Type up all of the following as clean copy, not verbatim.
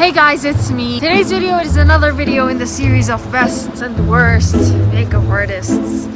Hey guys, it's me. Today's video is another video in the series of best and worst makeup artists.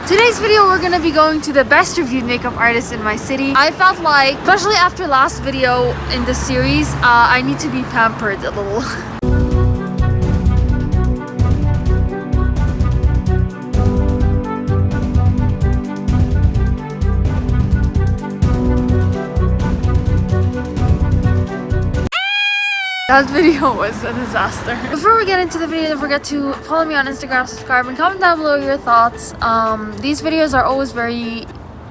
Today's video we're gonna be going to the best reviewed makeup artists in my city. I felt like, especially after last video in the series, I need to be pampered a little. That video was a disaster. Before we get into the video, don't forget to follow me on Instagram, subscribe, and comment down below your thoughts. These videos are always very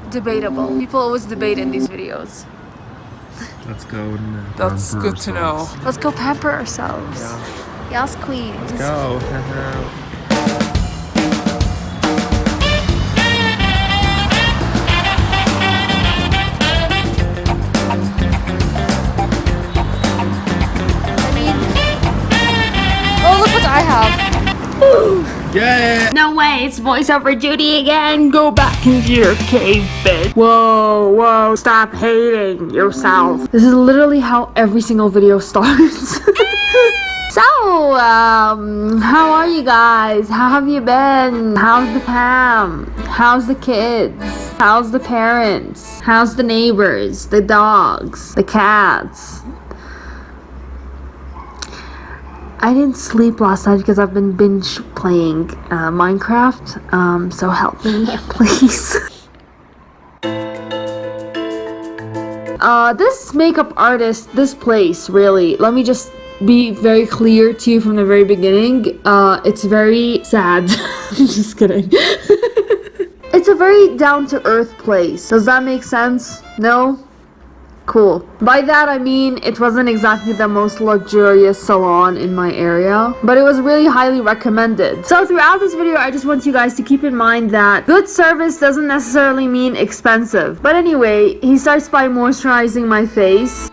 debatable. People always debate in these videos. Let's go. That's good to know. Let's go pamper ourselves. Yeah. Yes, queens. Let's go. Oh, look what I have. Yeah. No way, it's voiceover Judy again. Go back into your cave, bitch. Whoa, stop hating yourself. This is literally how every single video starts. So, how are you guys? How have you been? How's the fam? How's the kids? How's the parents? How's the neighbors? The dogs? The cats? I didn't sleep last night because I've been binge playing Minecraft, so help me, please. This makeup artist, this place, really, let me just be very clear to you from the very beginning. It's very sad. I'm just kidding. It's a very down-to-earth place. Does that make sense? No? Cool. By that I mean it wasn't exactly the most luxurious salon in my area, but it was really highly recommended. So throughout this video I just want you guys to keep in mind that good service doesn't necessarily mean expensive. But anyway, he starts by moisturizing my face.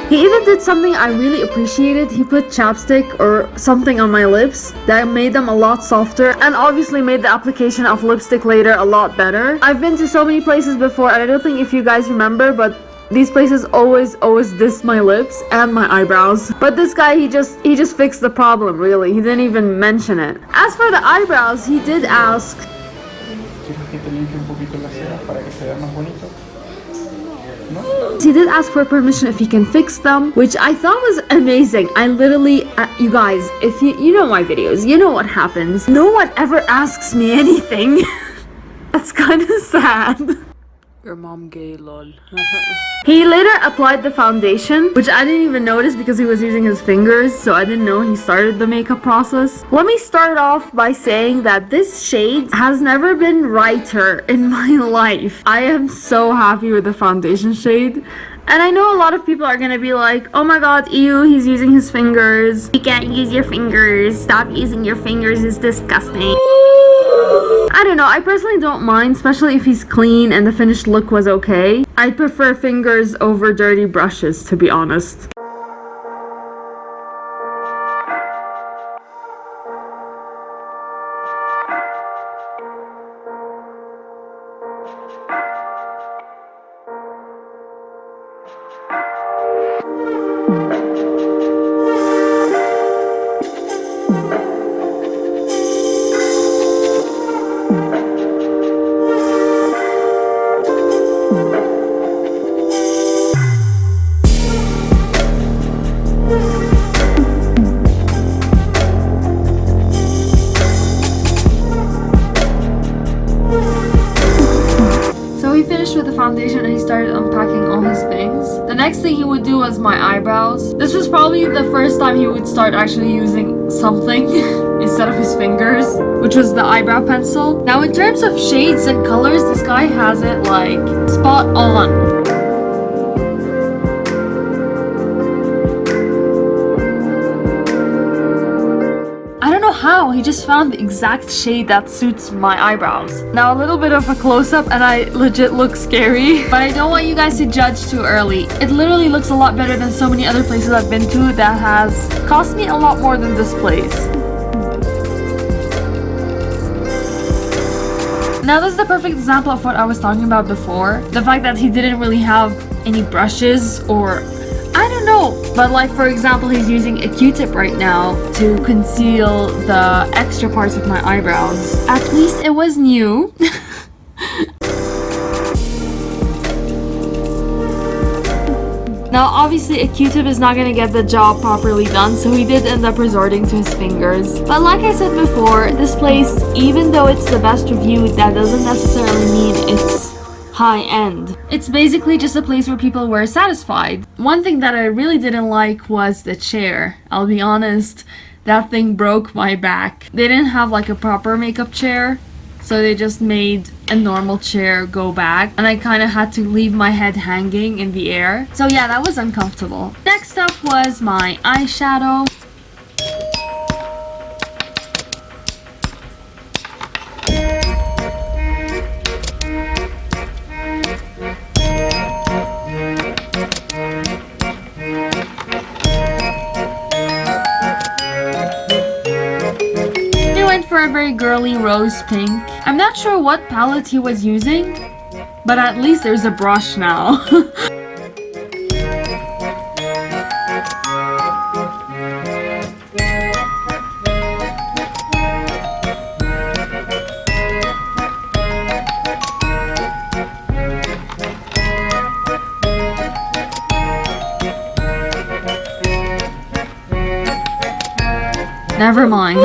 He even did something I really appreciated. He put chapstick or something on my lips that made them a lot softer and obviously made the application of lipstick later a lot better. I've been to so many places before and I don't think if you guys remember, but these places always diss my lips and my eyebrows. But this guy, he just fixed the problem, really. He didn't even mention it. As for the eyebrows, he did ask, he did ask for permission if he can fix them, which I thought was amazing. I literally, you guys, if you know my videos, you know what happens. No one ever asks me anything. That's kind of sad. Your mom gay, lol. He later applied the foundation, which I didn't even notice because he was using his fingers, so I didn't know he started the makeup process. Let me start off by saying that this shade has never been brighter in my life. I am so happy with the foundation shade. And I know a lot of people are gonna be like, oh my god, ew, he's using his fingers. You can't use your fingers. Stop using your fingers, it's disgusting. I don't know, I personally don't mind, especially if he's clean and the finished look was okay. I prefer fingers over dirty brushes, to be honest. With the foundation and he started unpacking all his things. The next thing he would do was my eyebrows. This was probably the first time he would start actually using something instead of his fingers, which was the eyebrow pencil. Now in terms of shades and colors, this guy has it like spot on. I don't know how. know, he just found the exact shade that suits my eyebrows. Now a little bit of a close-up and I legit look scary, but I don't want you guys to judge too early. It literally looks a lot better than so many other places I've been to that has cost me a lot more than this place. Now this is the perfect example of what I was talking about before. The fact that he didn't really have any brushes, or I don't know. But like, for example, he's using a Q-tip right now to conceal the extra parts of my eyebrows. At least it was new. Now obviously a Q-tip is not gonna get the job properly done, so he did end up resorting to his fingers. But like I said before, this place, even though it's the best reviewed, that doesn't necessarily mean it's high-end. It's basically just a place where people were satisfied. One thing that I really didn't like was the chair. I'll be honest, that thing broke my back. They didn't have like a proper makeup chair, so they just made a normal chair go back, and I kind of had to leave my head hanging in the air. So yeah, that was uncomfortable. Next up was my eyeshadow. For a very girly rose pink. I'm not sure what palette he was using, but at least there's a brush now. Never mind.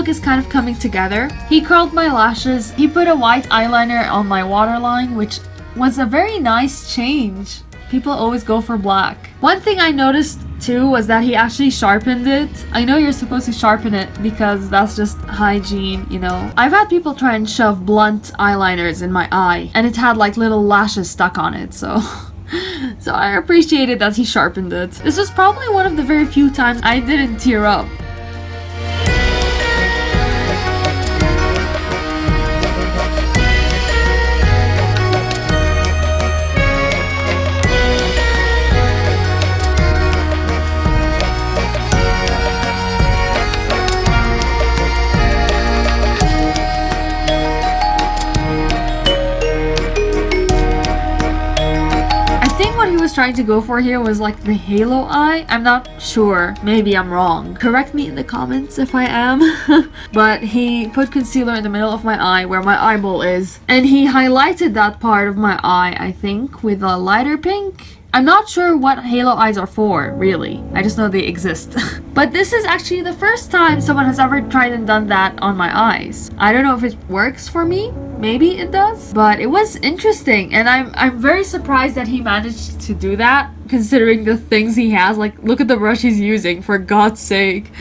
Is kind of coming together. He curled my lashes. He put a white eyeliner on my waterline, which was a very nice change. People always go for black. One thing I noticed too was that he actually sharpened it. I know you're supposed to sharpen it because that's just hygiene, you know. I've had people try and shove blunt eyeliners in my eye, and it had like little lashes stuck on it, so so I appreciated that he sharpened it. This was probably one of the very few times I didn't tear up. Trying to go for here was like the halo eye. I'm not sure, maybe I'm wrong. Correct me in the comments if I am. But he put concealer in the middle of my eye where my eyeball is, and he highlighted that part of my eye, I think, with a lighter pink. I'm not sure what halo eyes are for, really. I just know they exist. But this is actually the first time someone has ever tried and done that on my eyes. I don't know if it works for me. Maybe it does. But it was interesting, and I'm very surprised that he managed to do that, considering the things he has. Like, look at the brush he's using, for God's sake.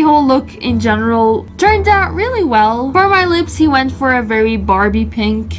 whole look in general turned out really well. For my lips, he went for a very Barbie pink.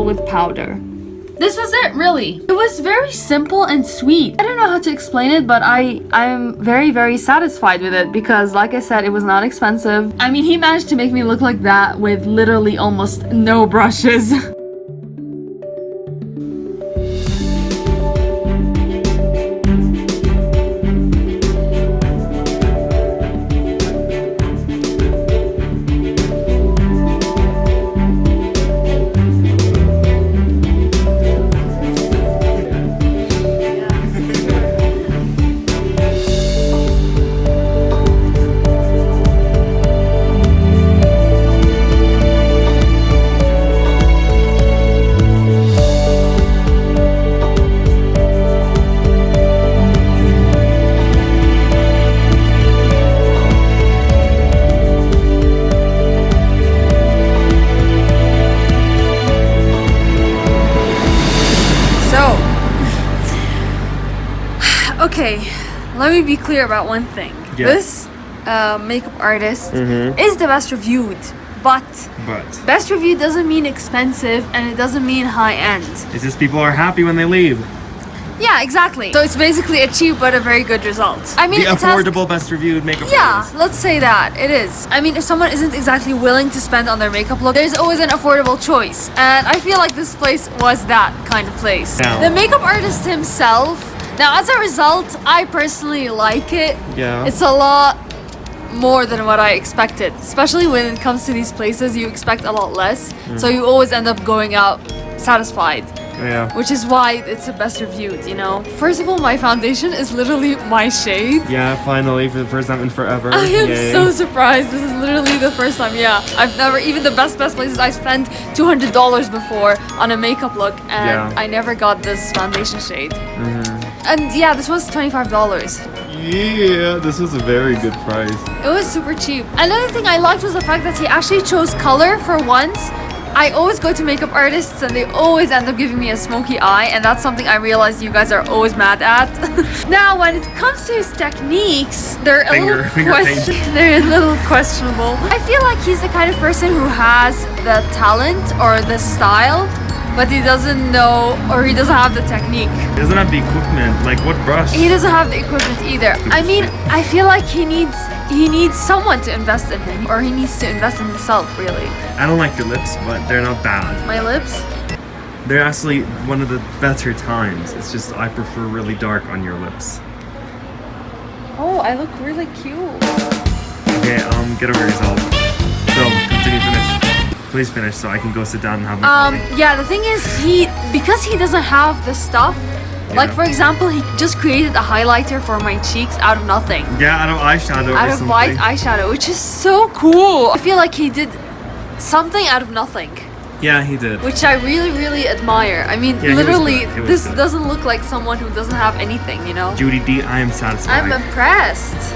With powder. This was it, really. It was very simple and sweet. I don't know how to explain it, but I'm very satisfied with it because, like I said, it was not expensive. I mean, he managed to make me look like that with literally almost no brushes. Okay, let me be clear about one thing. Yeah. This makeup artist is the best reviewed, but best reviewed doesn't mean expensive and it doesn't mean high end. It's just people are happy when they leave. Yeah, exactly. So it's basically a cheap but a very good result. I mean, The affordable best reviewed makeup artist. let's say that it is. I mean, if someone isn't exactly willing to spend on their makeup look, there's always an affordable choice. And I feel like this place was that kind of place. Yeah. The makeup artist himself, now as a result, I personally like it. Yeah. It's a lot more than what I expected. Especially when it comes to these places, you expect a lot less. So you always end up going out satisfied. Yeah. Which is why it's the best reviewed, you know? First of all, my foundation is literally my shade. Yeah, finally, for the first time in forever. I am Yay. so surprised. This is literally the first time, yeah. I've never, even the best places, I spent $200 before on a makeup look and I never got this foundation shade. And yeah, this was $25. Yeah, this was a very good price. It was super cheap. Another thing I liked was the fact that he actually chose color for once. I always go to makeup artists and they always end up giving me a smoky eye, and that's something I realize you guys are always mad at. Now, when it comes to his techniques, they're they're a little questionable. I feel like he's the kind of person who has the talent or the style, but he doesn't know or he doesn't have the technique. He doesn't have the equipment. Like, what brush? He doesn't have the equipment either. I mean, I feel like he needs someone to invest in him, or he needs to invest in himself, really. I don't like your lips, but they're not bad. My lips? They're actually one of the better times. It's just I prefer really dark on your lips. Oh, I look really cute. Okay, get over yourself. So, continue, finish. Please finish so I can go sit down and have my coffee. Yeah, the thing is, because he doesn't have the stuff, like for example, he just created a highlighter for my cheeks out of nothing. Yeah, out of eyeshadow Out of white eyeshadow, which is so cool. I feel like he did something out of nothing. Yeah, he did. Which I really admire. I mean, Yeah, literally, this doesn't look like someone who doesn't have anything, you know? Judy D, I am satisfied. I'm impressed.